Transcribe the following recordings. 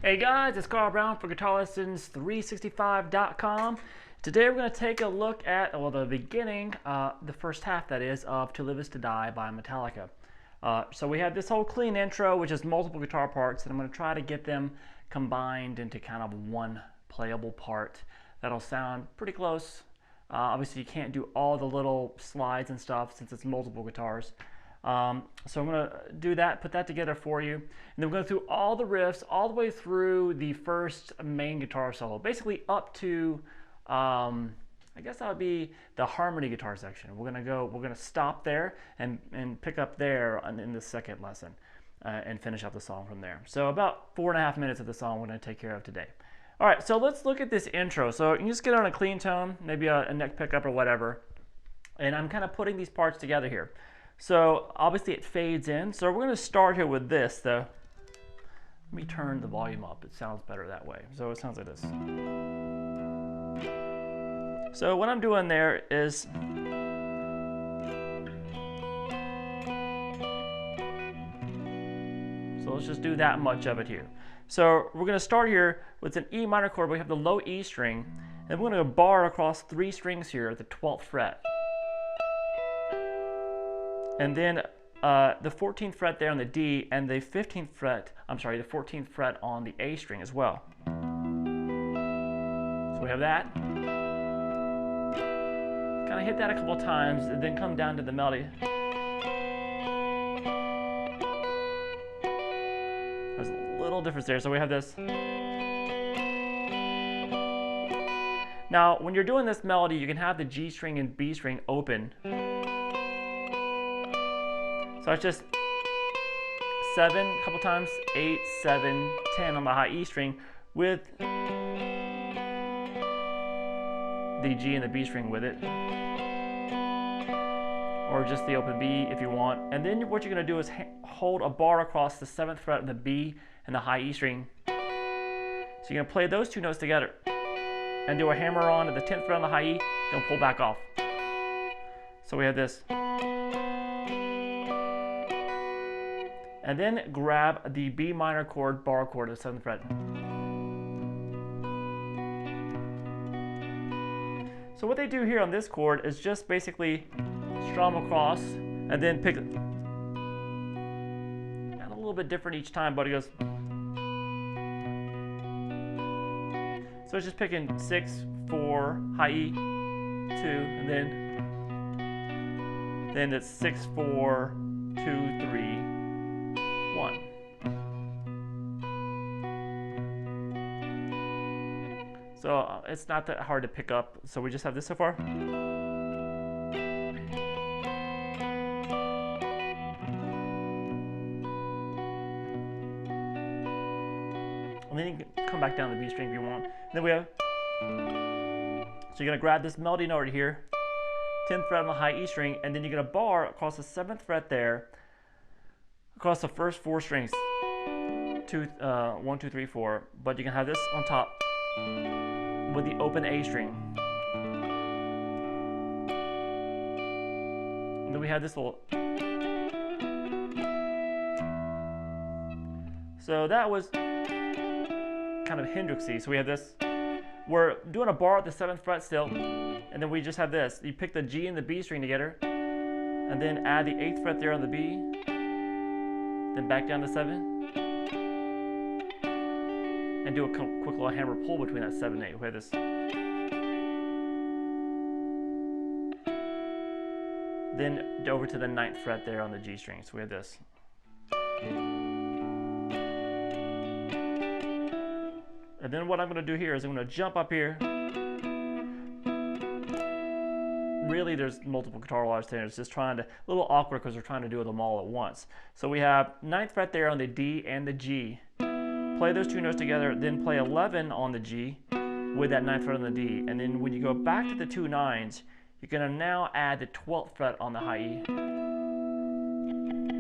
Hey guys, it's Carl Brown for GuitarLessons365.com. Today we're going to take a look at, well, the beginning, the first half that is, of To Live Is To Die by Metallica. So we have this whole clean intro, which is multiple guitar parts, and I'm going to try to get them combined into kind of one playable part that'll sound pretty close. Obviously you can't do all the little slides and stuff since it's multiple guitars. So I'm going to do that, put that together for you, and then we're going through all the riffs all the way through the first main guitar solo, basically up to, I guess that would be the harmony guitar section. We're going to stop there and pick up there in the second lesson and finish up the song from there. So about 4.5 minutes of the song we're going to take care of today. All right, so let's look at this intro. So you can just get on a clean tone, maybe a neck pickup or whatever, and I'm kind of putting these parts together here. So obviously it fades in. So we're going to start here with this though. Let me turn the volume up. It sounds better that way. So it sounds like this. So what I'm doing there is so let's just do that much of it here. So we're going to start here with an E minor chord. We have the low E string, and we're going to bar across 3 strings here at the 12th fret. And then the 14th fret there on the D and the 15th fret, the 14th fret on the A string as well. So we have that. Kind of hit that a couple of times and then come down to the melody. There's a little difference there. So we have this. Now, when you're doing this melody, you can have the G string and B string open. So it's just 7 a couple times, 8, 7, 10 on the high E string with the G and the B string with it. Or just the open B if you want. And then what you're going to do is hold a bar across the 7th fret of the B and the high E string. So you're going to play those 2 notes together and do a hammer on at the 10th fret on the high E, then pull back off. So we have this. And then grab the B minor chord, bar chord at the 7th fret. So what they do here on this chord is just basically strum across and then pick it. Kind of a little bit different each time, but it goes. So it's just picking 6, 4, high E, 2, and then it's 6, 4, 2, 3, 1. So it's not that hard to pick up. So we just have this so far. And then you can come back down to the B string if you want. And then we have, so you're going to grab this melody note right here, 10th fret on the high E string, and then you're going to bar across the 7th fret there, across the first 4 strings, 1, 2, 3, 4, but you can have this on top with the open A string. And then we have this little. So that was kind of Hendrixy. So we have this. We're doing a bar at the 7th fret still, and then we just have this. You pick the G and the B string together, and then add the 8th fret there on the B. Then back down to 7, and do a quick little hammer pull between that 7 and 8. We have this. Then over to the 9th fret there on the G string. So we have this. And then what I'm going to do here is I'm going to jump up here. Really, there's multiple guitar layers there. It's just a little awkward because we're trying to do them all at once. So we have 9th fret there on the D and the G. Play those 2 notes together, then play 11 on the G with that 9th fret on the D. And then when you go back to the 2 9s, you're going to now add the 12th fret on the high E.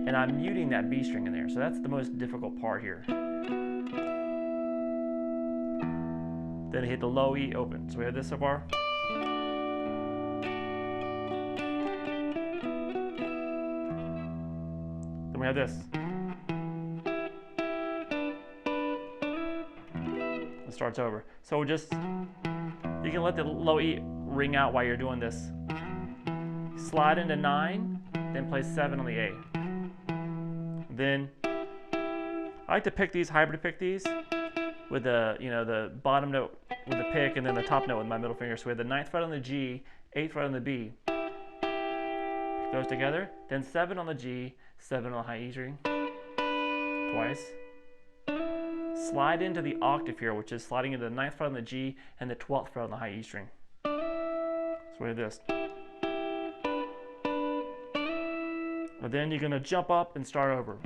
And I'm muting that B string in there. So that's the most difficult part here. Then hit the low E open. So we have this so far. Then we have this. It starts over. So just, you can let the low E ring out while you're doing this. Slide into 9, then play 7 on the A. Then, I like to pick these, hybrid pick these, with the, the bottom note with the pick and then the top note with my middle finger. So we have the 9th fret on the G, 8th fret on the B. Pick those together. Then 7 on the G, 7 on the high E string. Twice. Slide into the octave here, which is sliding into the 9th fret on the G and the 12th fret on the high E string. So we have this. And then you're going to jump up and start over.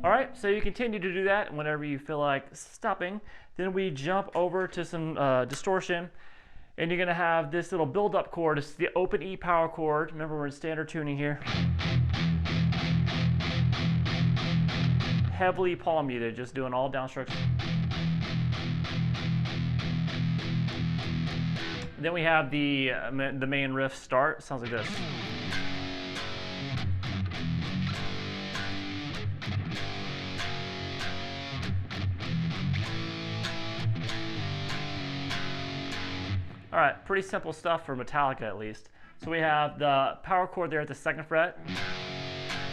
All right, so you continue to do that whenever you feel like stopping. Then we jump over to some distortion, and you're gonna have this little build-up chord. It's the open E power chord. Remember, we're in standard tuning here. Heavily palm muted, just doing all downstrokes. Then we have the main riff start. Sounds like this. All right, pretty simple stuff for Metallica at least. So we have the power chord there at the 2nd fret,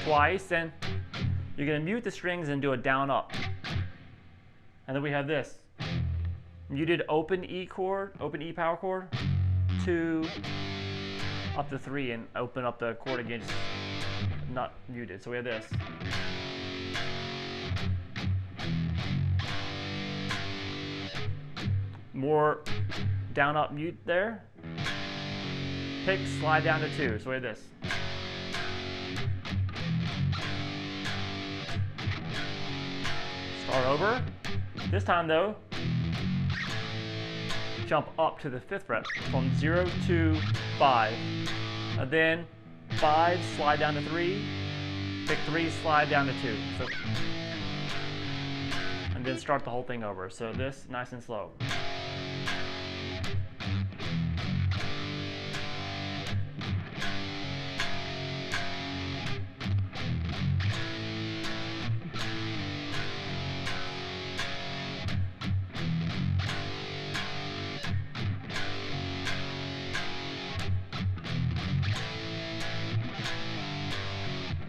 twice, and you're gonna mute the strings and do a down up. And then we have this, muted open E chord, open E power chord, 2, up to 3, and open up the chord again, just not muted. So we have this. More down up mute there. Pick, slide down to 2. So we have this. Start over. This time though, jump up to the 5th fret from 0 to 5. And then 5, slide down to 3. Pick 3, slide down to 2. So, and then start the whole thing over. So this, nice and slow.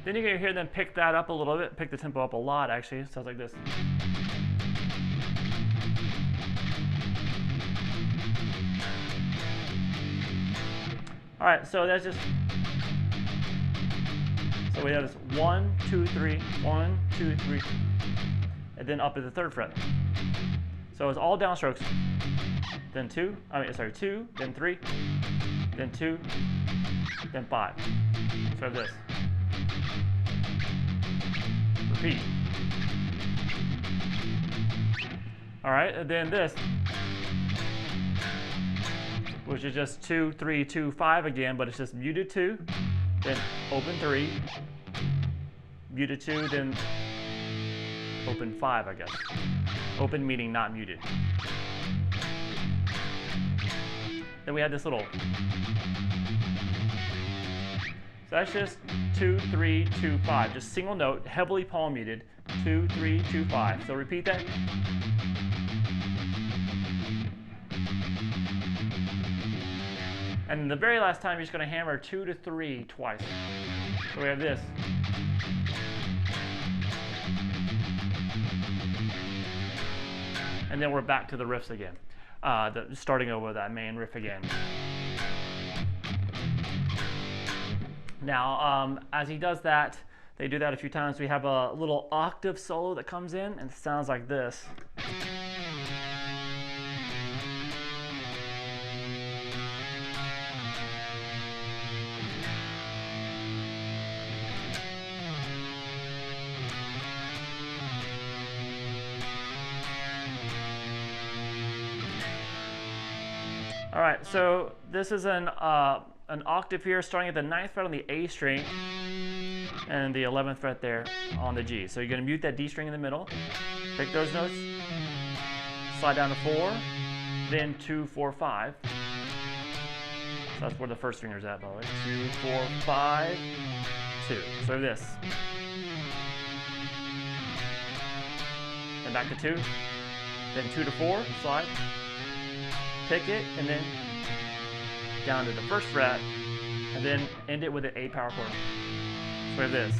Then you're going to hear them pick that up a little bit, pick the tempo up a lot actually. It sounds like this. All right, so that's just, so we have this 1, 2, 3, 1, 2, 3, and then up at the 3rd fret. So it's all downstrokes. Then 2, 2, then 3, then 2, then 5. So this. Repeat. All right, and then this, which is just 2, 3, 2, 5 again, but it's just muted 2, then open 3, muted 2, then open 5, I guess. Open meaning not muted. Then we had this little, so that's just 2, 3, 2, 5, just single note, heavily palm muted, 2, 3, 2, 5. So repeat that. And the very last time, you're just going to hammer 2 to 3 twice. So we have this. And then we're back to the riffs again, starting over that main riff again. Now, as he does that, they do that a few times. We have a little octave solo that comes in, and it sounds like this. All right, so this is an octave here, starting at the 9th fret on the A string, and the 11th fret there on the G. So you're going to mute that D string in the middle, pick those notes, slide down to 4, then 2, 4, 5. So that's where the first finger's at, by the way. 2, 4, 5, 2. So this. Then back to 2, then 2 to 4, slide, pick it, and then down to the first fret, and then end it with an A power chord. So we have this.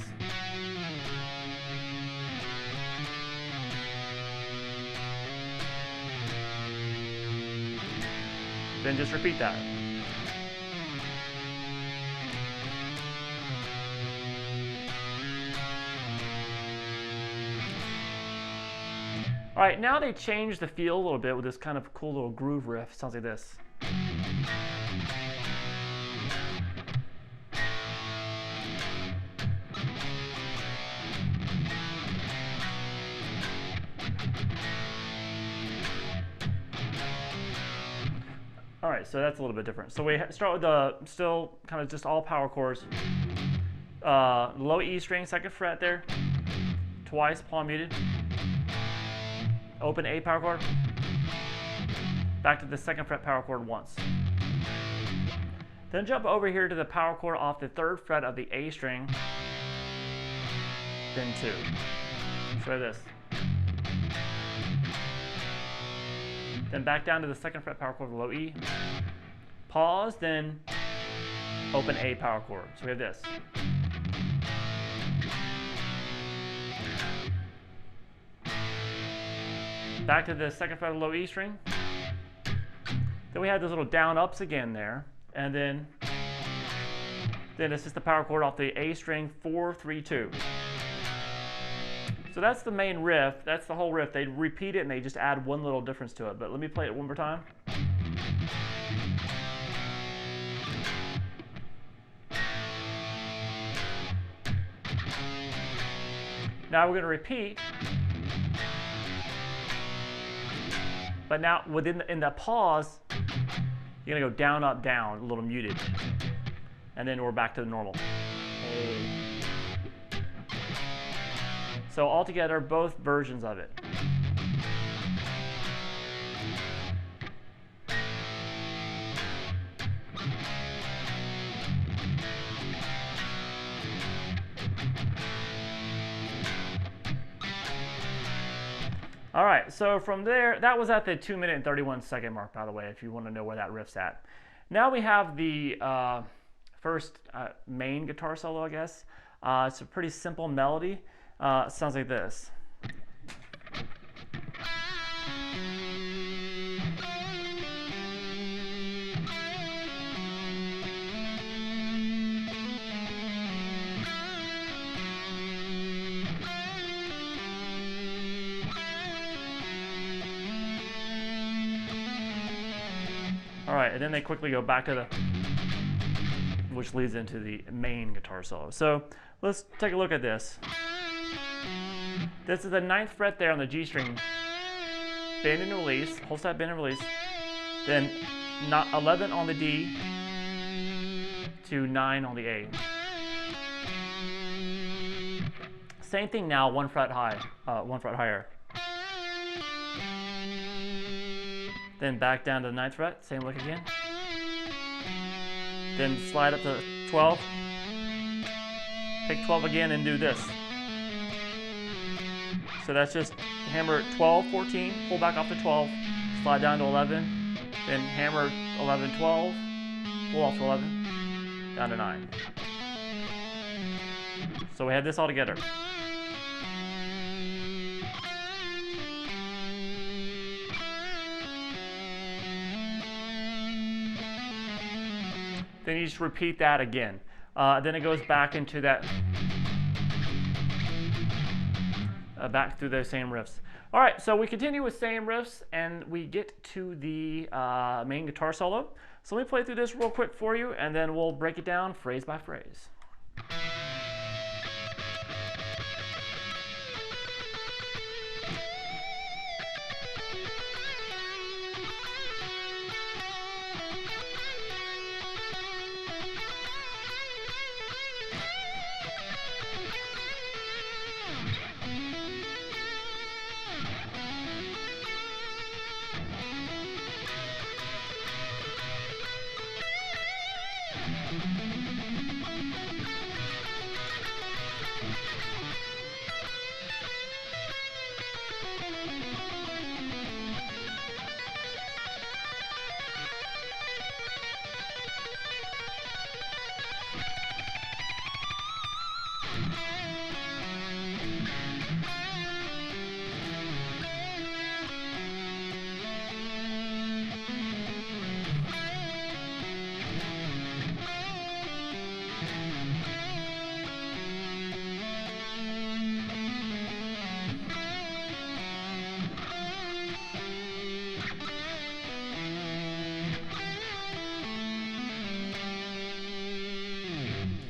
Then just repeat that. All right, now they changed the feel a little bit with this kind of cool little groove riff. Sounds like this. All right, so that's a little bit different. So we start with the still kind of just all power chords. Low E string, 2nd fret there, twice palm muted. Open A power chord, back to the 2nd fret power chord once. Then jump over here to the power chord off the 3rd fret of the A string, then 2. So this. Then back down to the 2nd fret power chord with low E. Pause, then open A power chord. So we have this. Back to the 2nd fret of low E string. Then we have those little down ups again there. And then it's just the power chord off the A string, 4, 3, 2. So that's the main riff. That's the whole riff. They repeat it and they just add one little difference to it. But let me play it one more time. Now we're going to repeat. But now in that pause, you're going to go down, up, down, a little muted. And then we're back to the normal. So altogether, both versions of it. All right, so from there, that was at the 2-minute and 31-second mark, by the way, if you want to know where that riff's at. Now we have the first main guitar solo, I guess. It's a pretty simple melody. It sounds like this. All right, and then they quickly go back to the, which leads into the main guitar solo. So let's take a look at this. This is the 9th fret there on the G string. Bend and release, whole step bend and release. Then 11 on the D to 9 on the A. Same thing now, 1 fret high, 1 fret higher. Then back down to the 9th fret, same lick again. Then slide up to 12. Pick 12 again and do this. So that's just hammer 12, 14, pull back off to 12, slide down to 11, then hammer 11, 12, pull off to 11, down to 9. So we had this all together. Then you just repeat that again. Then it goes back into that, back through those same riffs. All right, so we continue with same riffs and we get to the main guitar solo. So let me play through this real quick for you and then we'll break it down phrase by phrase.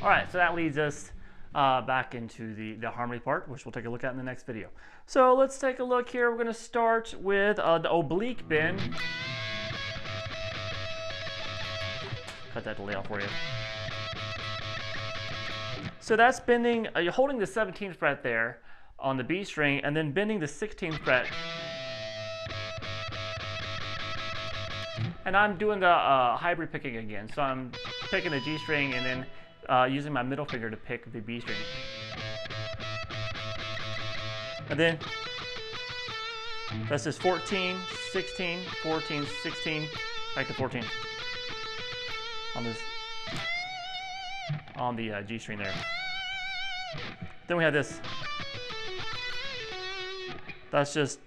All right, so that leads us back into the harmony part, which we'll take a look at in the next video. So let's take a look here. We're going to start with the oblique bend. Cut that delay off for you. So that's bending, you're holding the 17th fret there on the B string, and then bending the 16th fret. And I'm doing the hybrid picking again. So I'm picking the G string and then using my middle finger to pick the B string. And then that's just 14, 16, 14, 16, back to 14 on the G string there. Then we have this. That's just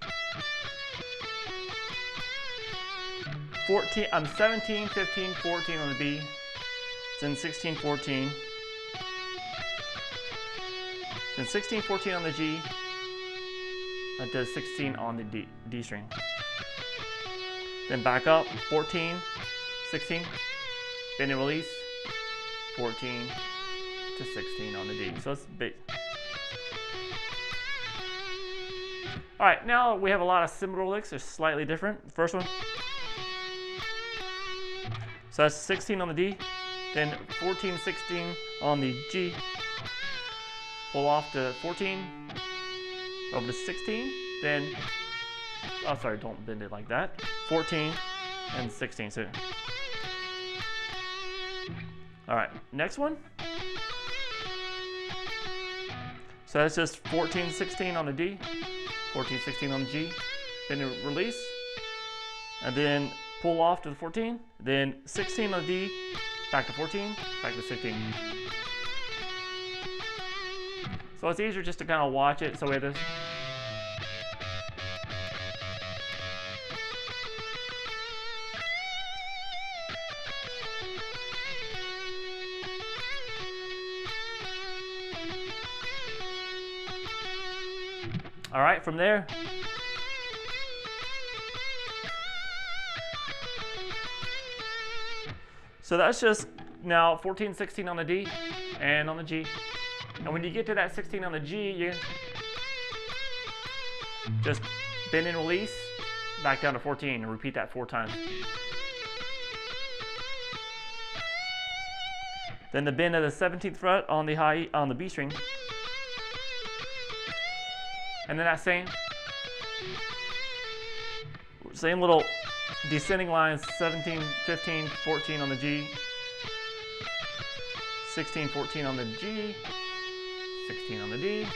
17, 15, 14 on the B. Then 16, 14. Then 16, 14 on the G. That does 16 on the D string. Then back up, 14, 16. Bend and release, 14 to 16 on the D. So it's big. All right, now we have a lot of similar licks. They're slightly different. First one. So that's 16 on the D. Then 14, 16 on the G. Pull off to 14, over to 16, then, oh sorry, don't bend it like that. 14 and 16, so. All right, next one. So that's just 14, 16 on the D, 14, 16 on the G, then release, and then pull off to the 14, then 16 on the D, back to 14, back to 16. So it's easier just to kind of watch it. So we have this. All right, from there. So that's just now 14, 16 on the D and on the G. And when you get to that 16 on the G, you just bend and release, back down to 14, and repeat that 4 times. Then the bend of the 17th fret on the B string. And then that same little descending lines, 17, 15, 14 on the G, 16, 14 on the G, 16 on the D,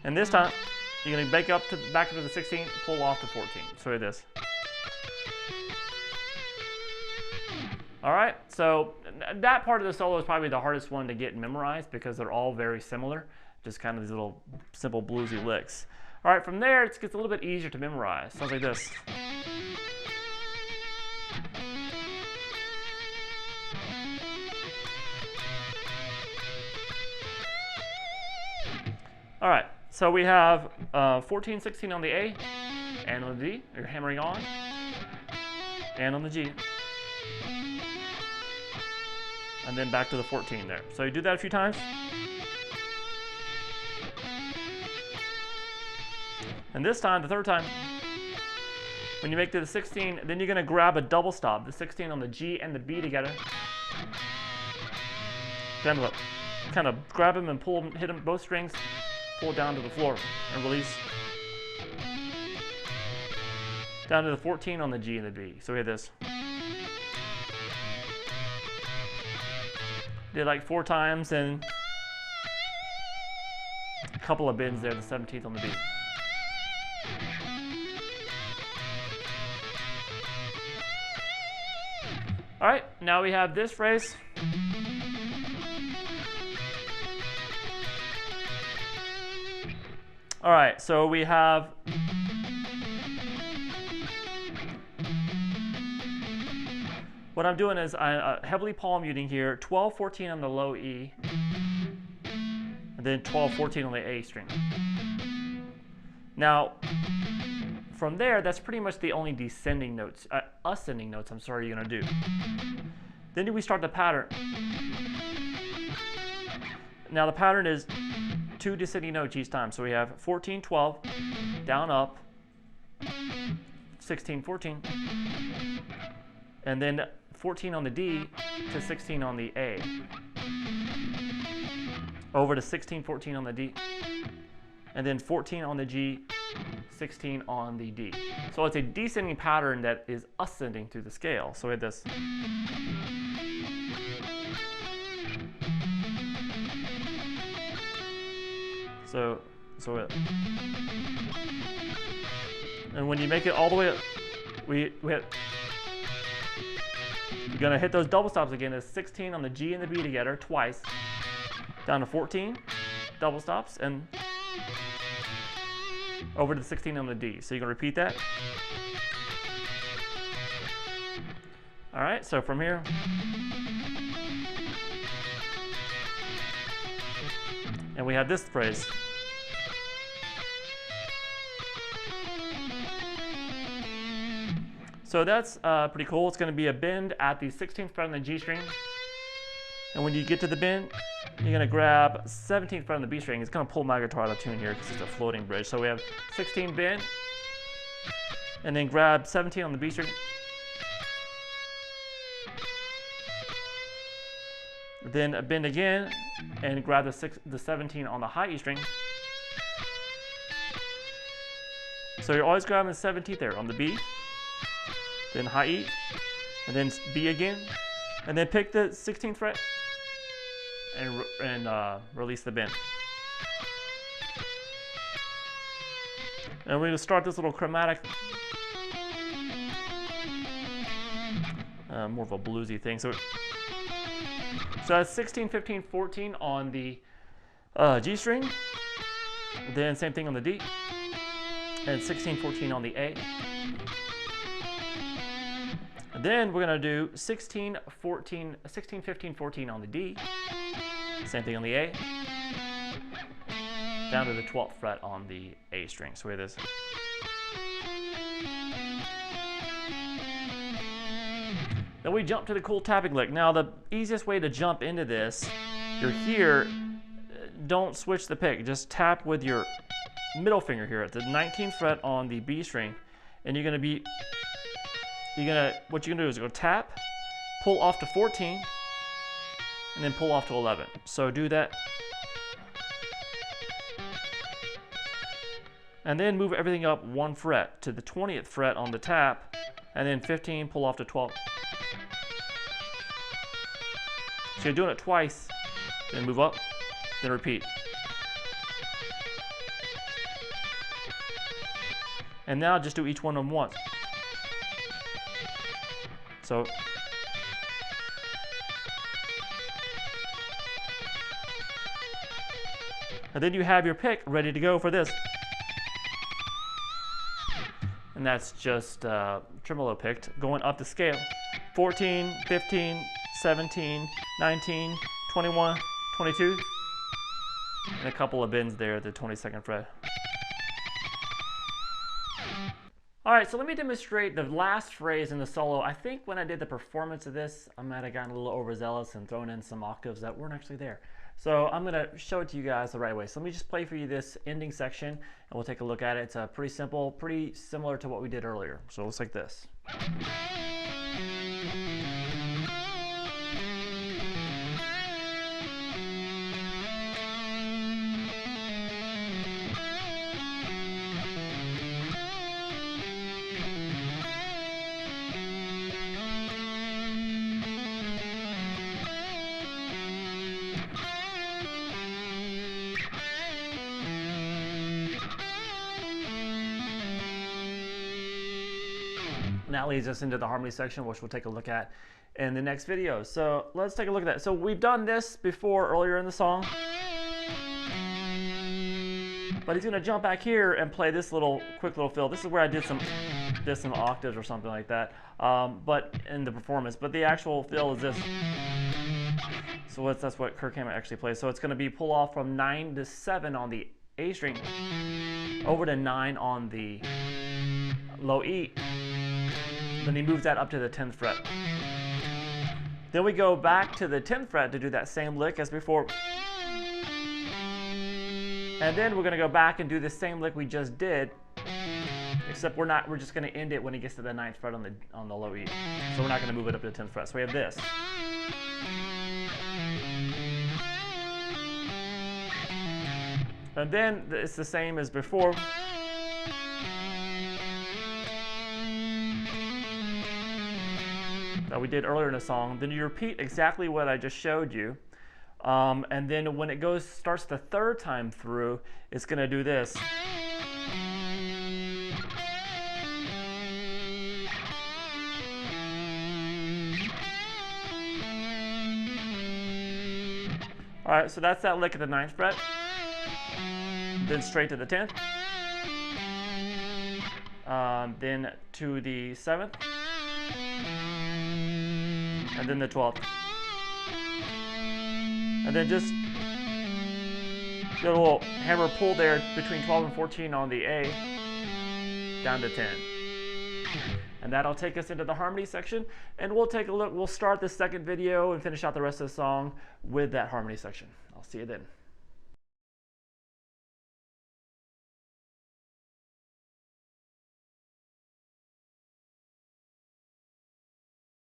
and this time you're going to back up to the 16, pull off to 14. So it is. All right, so that part of the solo is probably the hardest one to get memorized because they're all very similar, just kind of these little simple bluesy licks. All right, from there it gets a little bit easier to memorize. Sounds like this. All right, so we have 14, 16 on the A, and on the D, you're hammering on, and on the G. And then back to the 14 there. So you do that a few times. And this time, the third time, when you make to the 16, then you're gonna grab a double stop, the 16 on the G and the B together. Then kind of grab them and pull them, hit them both strings, pull it down to the floor and release. Down to the 14 on the G and the B. So we have this. Did like 4 times and a couple of bends there, the 17th on the B. All right, now we have this phrase. All right, so we have what I'm doing is I'm heavily palm muting here, 12-14 on the low E, and then 12-14 on the A string. Now, from there, that's pretty much the only ascending notes, I'm sorry, you're gonna do. Then we start the pattern. Now the pattern is 2 descending notes each time. So we have 14-12, down up, 16-14, and then 14 on the D to 16 on the A. Over to 16-14 on the D, and then 14 on the G, 16 on the D. So it's a descending pattern that is ascending through the scale. So we have this. And when you make it all the way up, we're gonna hit those double stops again. It's 16 on the G and the B together twice, down to 14 double stops, and over to 16 on the D. So you're gonna repeat that. All right, so from here, and we have this phrase. So that's pretty cool. It's going to be a bend at the 16th fret on the G string. And when you get to the bend, you're going to grab 17th fret on the B string. It's going to pull my guitar out of tune here because it's a floating bridge. So we have 16 bend, and then grab 17 on the B string. Then bend again and grab the 17 on the high E string. So you're always grabbing the 17th there on the B, then high E, and then B again, and then pick the 16th fret and release the bend. And we're going to start this little chromatic, more of a bluesy thing. So that's 16, 15, 14 on the G string, then same thing on the D, and 16, 14 on the A. And then we're going to do 16, 15, 14 on the D, same thing on the A, down to the 12th fret on the A string. So we have this. Then we jump to the cool tapping lick. Now the easiest way to jump into this, you're here, don't switch the pick, just tap with your middle finger here at the 19th fret on the B string, and what you're gonna do is go tap, pull off to 14, and then pull off to 11. So do that. And then move everything up 1 fret to the 20th fret on the tap, and then 15, pull off to 12. So you're doing it twice, then move up, then repeat. And now just do each one of them once. So and then you have your pick ready to go for this. And that's just tremolo picked, going up the scale. 14, 15, 17, 19, 21, 22, and a couple of bends there at the 22nd fret. All right, so let me demonstrate the last phrase in the solo. I think when I did the performance of this, I might have gotten a little overzealous and thrown in some octaves that weren't actually there. So I'm gonna show it to you guys the right way. So let me just play for you this ending section and we'll take a look at it. It's pretty simple, pretty similar to what we did earlier. So it looks like this. And that leads us into the harmony section, which we'll take a look at in the next video. So let's take a look at that. So we've done this before earlier in the song. But he's gonna jump back here and play this quick little fill. This is where I did some octaves or something like that, but in the performance. But the actual fill is this. So that's what Kirk Hammett actually plays. So it's gonna be pull off from 9 to 7 on the A string, over to 9 on the low E. Then he moves that up to the 10th fret. Then we go back to the 10th fret to do that same lick as before. And then we're going to go back and do the same lick we just did, except we're just going to end it when he gets to the 9th fret on the low E. So we're not going to move it up to the 10th fret. So we have this. And then it's the same as before. That we did earlier in the song. Then you repeat exactly what I just showed you. And then when it starts the third time through, it's going to do this. All right, so that's that lick at the 9th fret. Then straight to the 10th. Then to the 7th. And then the 12th. And then just get a little hammer pull there between 12 and 14 on the A, down to 10. And that'll take us into the harmony section, and we'll take a look. We'll start the second video and finish out the rest of the song with that harmony section. I'll see you then.